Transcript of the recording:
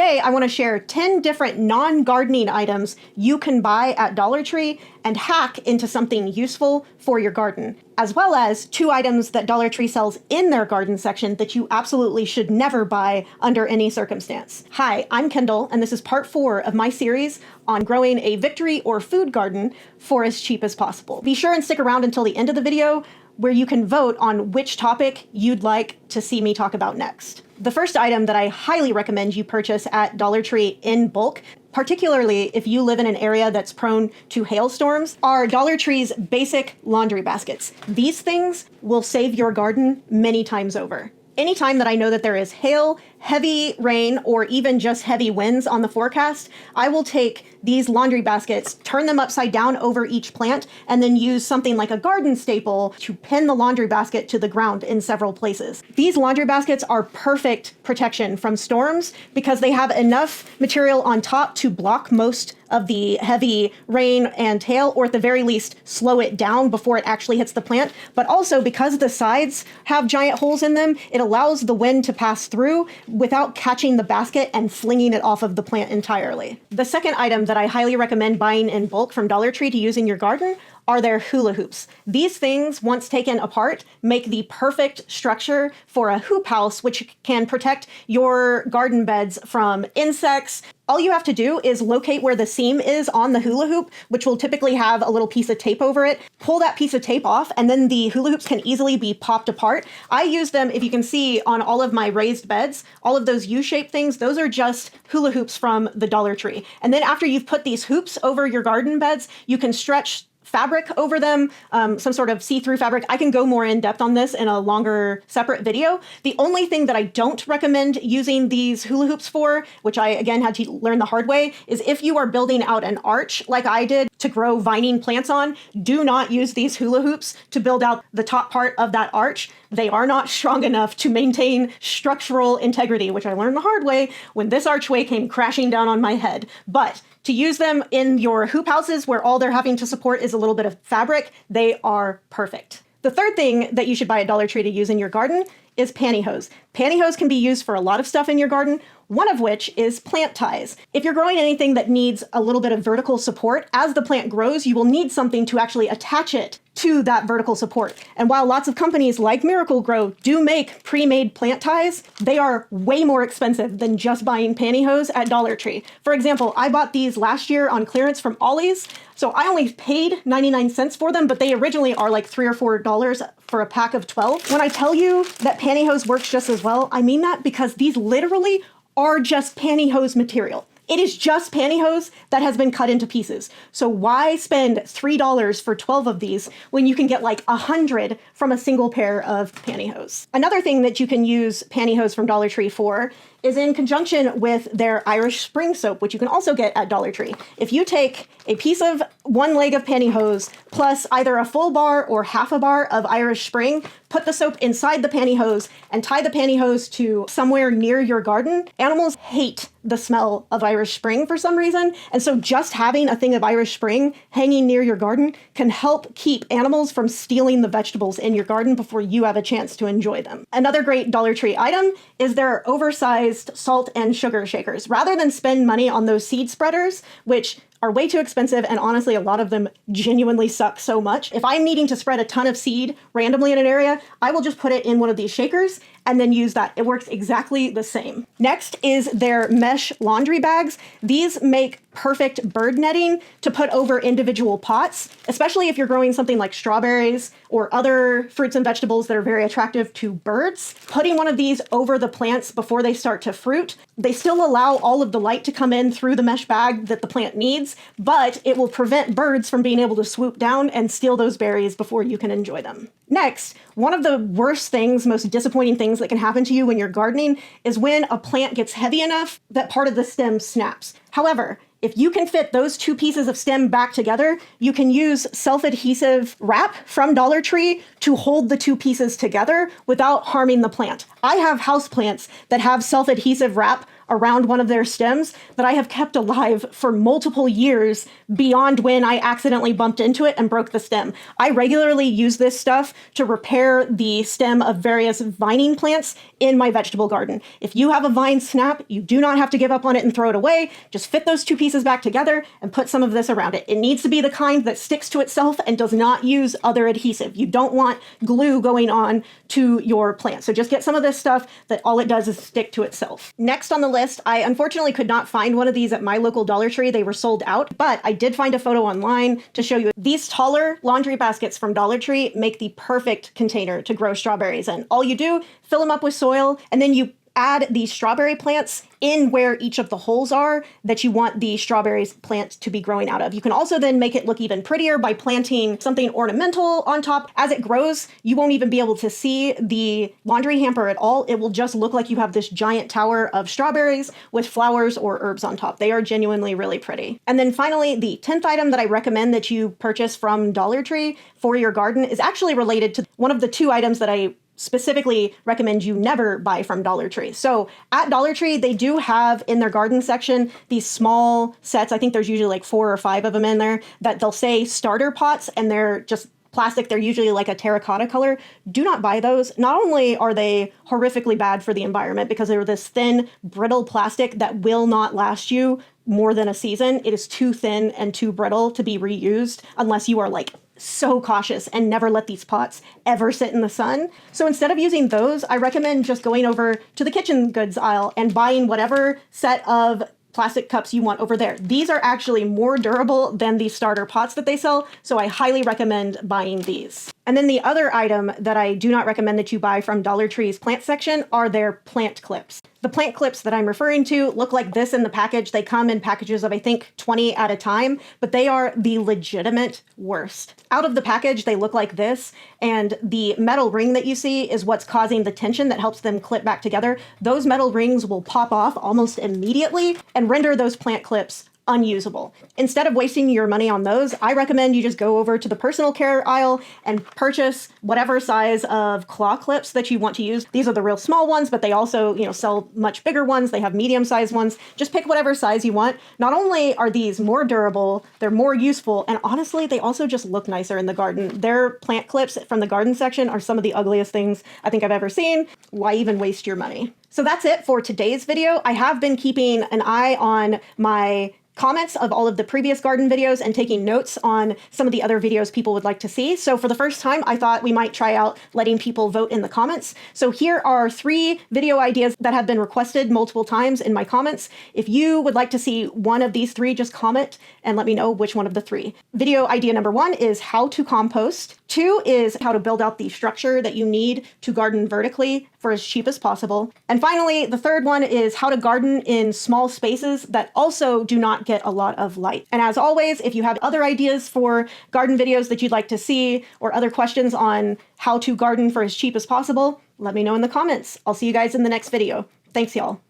Today, I want to share 10 different non-gardening items you can buy at Dollar Tree and hack into something useful for your garden, as well as 2 items that Dollar Tree sells in their garden section that you absolutely should never buy under any circumstance. Hi, I'm Kendall, and this is part 4 of my series on growing a victory or food garden for as cheap as possible. Be sure and stick around until the end of the video, where you can vote on which topic you'd like to see me talk about next. The first item that I highly recommend you purchase at Dollar Tree in bulk, particularly if you live in an area that's prone to hailstorms, are Dollar Tree's basic laundry baskets. These things will save your garden many times over. Anytime that I know that there is hail, heavy rain, or even just heavy winds on the forecast, I will take these laundry baskets, turn them upside down over each plant, and then use something like a garden staple to pin the laundry basket to the ground in several places. These laundry baskets are perfect protection from storms because they have enough material on top to block most of the heavy rain and hail, or at the very least, slow it down before it actually hits the plant. But also, because the sides have giant holes in them, it allows the wind to pass through without catching the basket and flinging it off of the plant entirely. The second item that I highly recommend buying in bulk from Dollar Tree to use in your garden are their hula hoops. These things, once taken apart, make the perfect structure for a hoop house, which can protect your garden beds from insects. All you have to do is locate where the seam is on the hula hoop, which will typically have a little piece of tape over it. Pull that piece of tape off, and then the hula hoops can easily be popped apart. I use them, if you can see, on all of my raised beds. All of those U-shaped things, those are just hula hoops from the Dollar Tree. And then after you've put these hoops over your garden beds, you can stretch fabric over them, some sort of see-through fabric. I can go more in depth on this in a longer separate video. The only thing that I don't recommend using these hula hoops for, which I again had to learn the hard way, is if you are building out an arch like I did to grow vining plants on, do not use these hula hoops to build out the top part of that arch. They are not strong enough to maintain structural integrity, which I learned the hard way when this archway came crashing down on my head. But to use them in your hoop houses where all they're having to support is a little bit of fabric, they are perfect. The third thing that you should buy at Dollar Tree to use in your garden is pantyhose. Pantyhose can be used for a lot of stuff in your garden, one of which is plant ties. If you're growing anything that needs a little bit of vertical support, as the plant grows, you will need something to actually attach it to that vertical support. And while lots of companies like Miracle-Gro do make pre-made plant ties, they are way more expensive than just buying pantyhose at Dollar Tree. For example, I bought these last year on clearance from Ollie's, so I only paid 99 cents for them, but they originally are like $3 or $4 for a pack of 12. When I tell you that pantyhose works just as well, I mean that because these literally are just pantyhose material. It is just pantyhose that has been cut into pieces. So why spend $3 for 12 of these when you can get like 100 from a single pair of pantyhose? Another thing that you can use pantyhose from Dollar Tree for is in conjunction with their Irish Spring soap, which you can also get at Dollar Tree. If you take a piece of one leg of pantyhose plus either a full bar or half a bar of Irish Spring, put the soap inside the pantyhose and tie the pantyhose to somewhere near your garden, animals hate the smell of Irish Spring for some reason. And so just having a thing of Irish Spring hanging near your garden can help keep animals from stealing the vegetables in your garden before you have a chance to enjoy them. Another great Dollar Tree item is their oversized salt and sugar shakers. Rather than spend money on those seed spreaders, which are way too expensive, and honestly, a lot of them genuinely suck so much. If I'm needing to spread a ton of seed randomly in an area, I will just put it in one of these shakers and then use that. It works exactly the same. Next is their mesh laundry bags. These make perfect bird netting to put over individual pots, especially if you're growing something like strawberries or other fruits and vegetables that are very attractive to birds. Putting one of these over the plants before they start to fruit, they still allow all of the light to come in through the mesh bag that the plant needs, but it will prevent birds from being able to swoop down and steal those berries before you can enjoy them. Next, one of the worst things, most disappointing things that can happen to you when you're gardening is when a plant gets heavy enough that part of the stem snaps. However, if you can fit those 2 pieces of stem back together, you can use self-adhesive wrap from Dollar Tree to hold the 2 pieces together without harming the plant. I have houseplants that have self-adhesive wrap around one of their stems that I have kept alive for multiple years beyond when I accidentally bumped into it and broke the stem. I regularly use this stuff to repair the stem of various vining plants in my vegetable garden. If you have a vine snap, you do not have to give up on it and throw it away. Just fit those two pieces back together and put some of this around it. It needs to be the kind that sticks to itself and does not use other adhesive. You don't want glue going on to your plant. So just get some of this stuff that all it does is stick to itself. Next on the list, I unfortunately could not find one of these at my local Dollar Tree. They were sold out, but I did find a photo online to show you. These taller laundry baskets from Dollar Tree make the perfect container to grow strawberries in. All you do, fill them up with soil, and then you add the strawberry plants in where each of the holes are that you want the strawberries plant to be growing out of. You can also then make it look even prettier by planting something ornamental on top. As it grows, you won't even be able to see the laundry hamper at all. It will just look like you have this giant tower of strawberries with flowers or herbs on top. They are genuinely really pretty. And then finally, the 10th item that I recommend that you purchase from Dollar Tree for your garden is actually related to one of the two items that I specifically recommend you never buy from Dollar Tree. So at Dollar Tree, they do have in their garden section these small sets. I think there's usually like 4 or 5 of them in there that they'll say starter pots, and they're just plastic. They're usually like a terracotta color. Do not buy those. Not only are they horrifically bad for the environment because they're this thin, brittle plastic that will not last you more than a season. It is too thin and too brittle to be reused unless you are like so cautious and never let these pots ever sit in the sun. So instead of using those, I recommend just going over to the kitchen goods aisle and buying whatever set of plastic cups you want over there. These are actually more durable than the starter pots that they sell, so I highly recommend buying these. And then the other item that I do not recommend that you buy from Dollar Tree's plant section are their plant clips. The plant clips that I'm referring to look like this in the package. They come in packages of, I think, 20 at a time, but they are the legitimate worst. Out of the package, they look like this, and the metal ring that you see is what's causing the tension that helps them clip back together. Those metal rings will pop off almost immediately and render those plant clips unusable. Instead of wasting your money on those, I recommend you just go over to the personal care aisle and purchase whatever size of claw clips that you want to use. These are the real small ones, but they also, sell much bigger ones. They have medium-sized ones. Just pick whatever size you want. Not only are these more durable, they're more useful, and honestly, they also just look nicer in the garden. Their plant clips from the garden section are some of the ugliest things I think I've ever seen. Why even waste your money? So that's it for today's video. I have been keeping an eye on my comments of all of the previous garden videos and taking notes on some of the other videos people would like to see. So for the first time, I thought we might try out letting people vote in the comments. So here are 3 video ideas that have been requested multiple times in my comments. If you would like to see one of these 3, just comment and let me know which one of the 3. Video idea number 1 is how to compost. 2 is how to build out the structure that you need to garden vertically for as cheap as possible. And finally, the 3rd one is how to garden in small spaces that also do not get a lot of light. And as always, if you have other ideas for garden videos that you'd like to see or other questions on how to garden for as cheap as possible, let me know in the comments. I'll see you guys in the next video. Thanks, y'all.